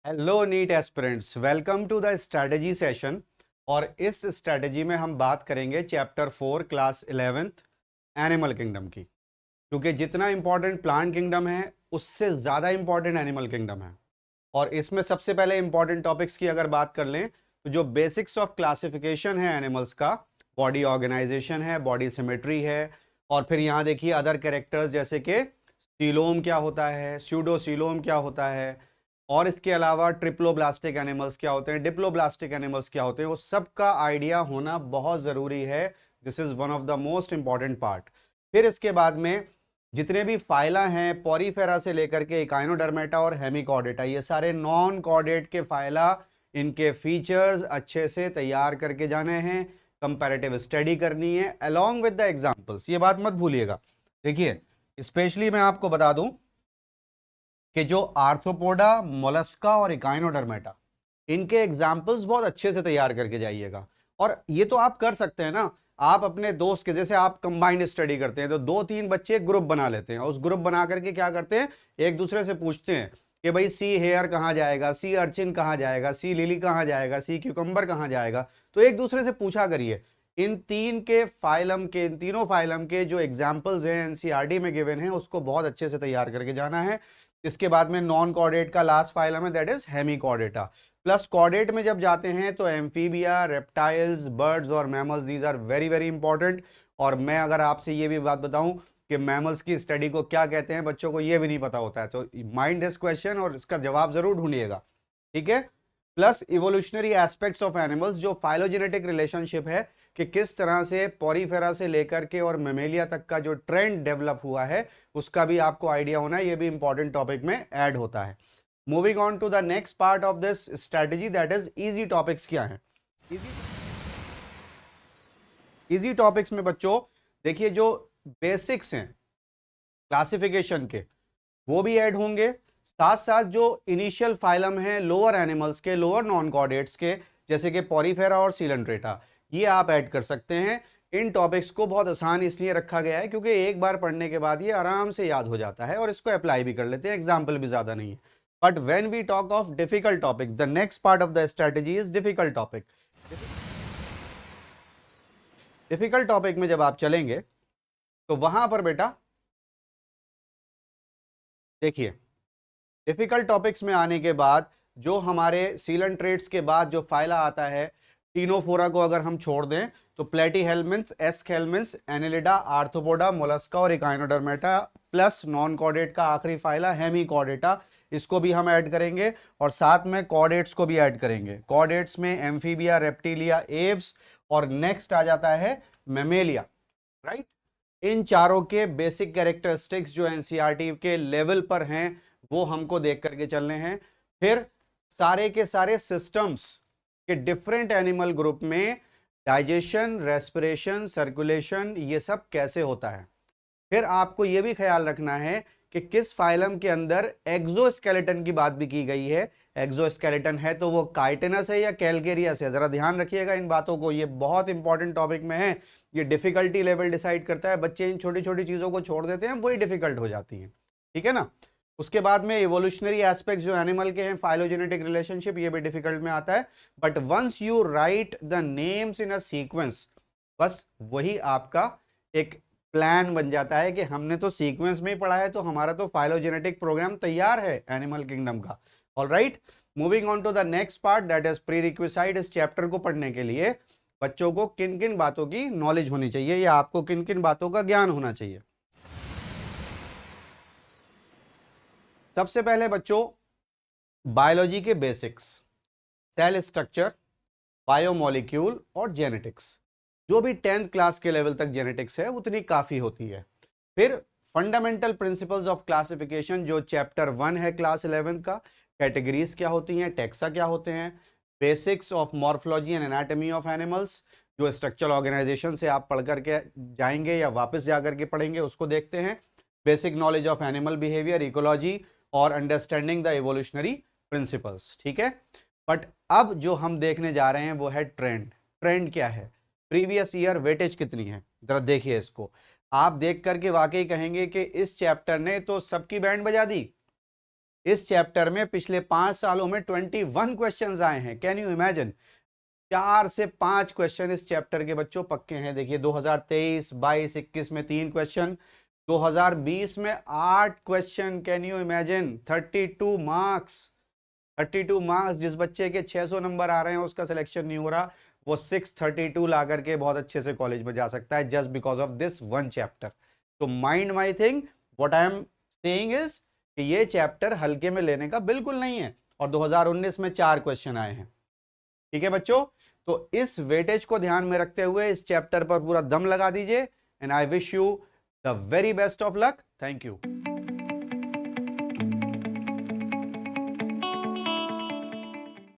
Hello NEET aspirants, welcome to the strategy session. और इस strategy में हम बात करेंगे chapter 4 class 11th animal kingdom की। क्योंकि जितना इंपॉर्टेंट प्लांट किंगडम है उससे ज़्यादा इंपॉर्टेंट एनिमल किंगडम है। और इसमें सबसे पहले इंपॉर्टेंट टॉपिक्स की अगर बात कर लें तो जो बेसिक्स ऑफ क्लासिफिकेशन है एनिमल्स का, बॉडी ऑर्गेनाइजेशन है, बॉडी सिमेट्री है, और फिर यहाँ देखिए अदर कैरेक्टर्स जैसे कि सीलोम क्या होता है, स्यूडोसीलोम क्या होता है, और इसके अलावा ट्रिप्लोब्लास्टिक एनिमल्स क्या होते हैं, डिप्लोब्लास्टिक एनिमल्स क्या होते हैं, वो सब का आइडिया होना बहुत ज़रूरी है। This is one of the most important part. फिर इसके बाद में जितने भी फाइला हैं, पॉरीफेरा से लेकर के इकाइनोडर्मेटा और हेमिकॉर्डेटा, ये सारे नॉन कॉर्डेट के फाइला, इनके फीचर्स अच्छे से तैयार करके जाने हैं, कंपैरेटिव स्टडी करनी है अलोंग विद द एग्जांपल्स। ये बात मत भूलिएगा। देखिए, स्पेशली मैं आपको बता दूं कि जो आर्थ्रोपोडा, मोलस्का और इकाइनोडर्मेटा, इनके एग्जाम्पल्स बहुत अच्छे से तैयार करके जाइएगा। और ये तो आप कर सकते हैं ना, आप अपने दोस्त के, जैसे आप कंबाइंड स्टडी करते हैं तो दो तीन बच्चे ग्रुप बना लेते हैं, और उस ग्रुप बना करके क्या करते हैं, एक दूसरे से पूछते हैं कि भाई सी हेयर कहाँ जाएगा, सी अर्चिन कहाँ जाएगा, सी लिली कहाँ जाएगा, सी क्यूकम्बर कहाँ जाएगा। तो एक दूसरे से पूछा करिए। इन तीनों फाइलम के जो एग्जाम्पल्स हैं एनसीईआरटी में गिवन हैं, उसको बहुत अच्छे से तैयार करके जाना है। इसके बाद में नॉन कॉर्डेट का लास्ट फाइलम है, that is hemichordata. Plus chordate में जब जाते हैं तो एम्फीबिया, रेप्टाइल्स, बर्ड्स और mammals, these are very very important. और मैं अगर आपसे ये भी बात बताऊं कि मैमल्स की स्टडी को क्या कहते हैं, बच्चों को ये भी नहीं पता होता है, तो माइंड दिस क्वेश्चन और इसका जवाब जरूर ढूंढिएगा, ठीक है। Plus evolutionary aspects of animals, जो फाइलोजेनेटिक रिलेशनशिप है कि किस तरह से पॉरीफेरा से लेकर के और मेमेलिया तक का जो ट्रेंड डेवलप हुआ है, उसका भी आपको आइडिया होना है, ये भी इंपॉर्टेंट टॉपिक में ऐड होता है। Moving on to the next part of this strategy, that is easy topics. क्या है इजी टॉपिक्स में बच्चों? देखिए, जो बेसिक्स हैं क्लासिफिकेशन के वो भी ऐड होंगे, साथ साथ जो इनिशियल फाइलम है लोअर एनिमल्स के, लोअर नॉन कॉर्डेट्स के, जैसे कि पॉरीफेरा और सीलेंट्रेटा, ये आप ऐड कर सकते हैं। इन टॉपिक्स को बहुत आसान इसलिए रखा गया है क्योंकि एक बार पढ़ने के बाद ये आराम से याद हो जाता है और इसको अप्लाई भी कर लेते हैं, एग्जाम्पल भी ज्यादा नहीं है। But when we talk of difficult topic, the next part of the strategy is difficult topic. Difficult topic में जब आप चलेंगे तो वहां पर बेटा देखिए, डिफिकल्ट टॉपिक्स में आने के बाद जो हमारे सीलेंट्रेट्स के बाद जो फाइला आता है, टीनोफोरा को अगर हम छोड़ दें तो प्लेटीहेल्मिन्थ, एस्केल्मिन्थ, एनिलिडा, आर्थ्रोपोडा, मोलस्का और इकाइनोडर्मेटा, प्लस नॉन कॉर्डेट का आखिरी फाइला हेमिकॉर्डेटा, इसको भी हम ऐड करेंगे। और साथ में कॉर्डेट्स को भी ऐड करेंगे। कॉर्डेट्स में एम्फीबिया, रेप्टिलिया, एव्स, और नेक्स्ट आ जाता है मेमेलिया, राइट। इन चारों के बेसिक कैरेक्टरिस्टिक्स जो एनसीईआरटी के लेवल पर हैं वो हमको देख करके चलने हैं। फिर सारे के सारे सिस्टम्स के डिफरेंट एनिमल ग्रुप में डाइजेशन, रेस्पिरेशन, सर्कुलेशन, ये सब कैसे होता है। फिर आपको यह भी ख्याल रखना है कि किस फाइलम के अंदर एक्सोस्केलेटन की बात भी की गई है। एक्सोस्केलेटन है तो वो काइटिनस है या कैलकेरियस है, जरा ध्यान रखिएगा इन बातों को, ये बहुत इंपॉर्टेंट टॉपिक में है। ये डिफिकल्टी लेवल डिसाइड करता है, बच्चे इन छोटी छोटी चीजों को छोड़ देते हैं, वही डिफिकल्ट हो जाती है, ठीक है ना। उसके बाद में इवोल्यूशनरी एस्पेक्ट जो एनिमल के हैं, फाइलोजेनेटिक रिलेशनशिप, ये भी डिफिकल्ट में आता है। But once you write the names in a sequence, बस वही आपका एक प्लान बन जाता है कि हमने तो सीक्वेंस में ही पढ़ा है, तो हमारा तो फाइलोजेनेटिक प्रोग्राम तैयार है एनिमल किंगडम का। Alright, moving on to the next part, that is prerequisite. इस चैप्टर को पढ़ने के लिए बच्चों को किन किन बातों की नॉलेज होनी चाहिए या आपको किन किन बातों का ज्ञान होना चाहिए। सबसे पहले बच्चों, बायोलॉजी के बेसिक्स, सेल स्ट्रक्चर, बायोमोलिक्यूल और जेनेटिक्स। जो भी 10th क्लास के लेवल तक जेनेटिक्स है उतनी काफी होती है। फिर फंडामेंटल प्रिंसिपल्स ऑफ क्लासिफिकेशन जो चैप्टर 1 है क्लास 11 का, कैटेगरीज क्या होती हैं, टैक्सा क्या होते हैं, basics of morphology and anatomy of animals, जो स्ट्रक्चरल ऑर्गेनाइजेशन से आप पढ़ करके जाएंगे या वापस जाकर के पढ़ेंगे उसको देखते हैं। Basic knowledge of animal behaviour, ecology और अंडरस्टैंडिंग द इवोल्यूशनरी प्रिंसिपल्स, ठीक है। बट अब जो हम देखने जा रहे हैं वो है ट्रेंड। ट्रेंड क्या है, प्रीवियस ईयर वेटेज कितनी है, जरा देखिए इसको। आप देख करके वाकई कहेंगे कि इस चैप्टर ने तो सबकी बैंड बजा दी। इस चैप्टर में पिछले 5 सालों में 21 क्वेश्चंस आए हैं। Can you imagine? 4 से 5 क्वेश्चन इस चैप्टर के बच्चों पक्के हैं। देखिए 2023, 22, 21 में 3 क्वेश्चन, 2020 में 8 question. Can you imagine? 32 marks. 32 marks. जिस बच्चे के 600 नंबर आ रहे हैं उसका सिलेक्शन नहीं हो रहा, वो 632 ला करके बहुत अच्छे से कॉलेज में जा सकता है just because of this one chapter. तो mind my thing, what I am saying is कि ये चैप्टर हल्के में लेने का बिल्कुल नहीं है। और 2019 में 4 क्वेश्चन आए हैं। ठीक है बच्चों, तो इस वेटेज को ध्यान में रखते हुए इस चैप्टर पर पूरा दम लगा दीजिए। And I wish you the very best of luck. Thank you.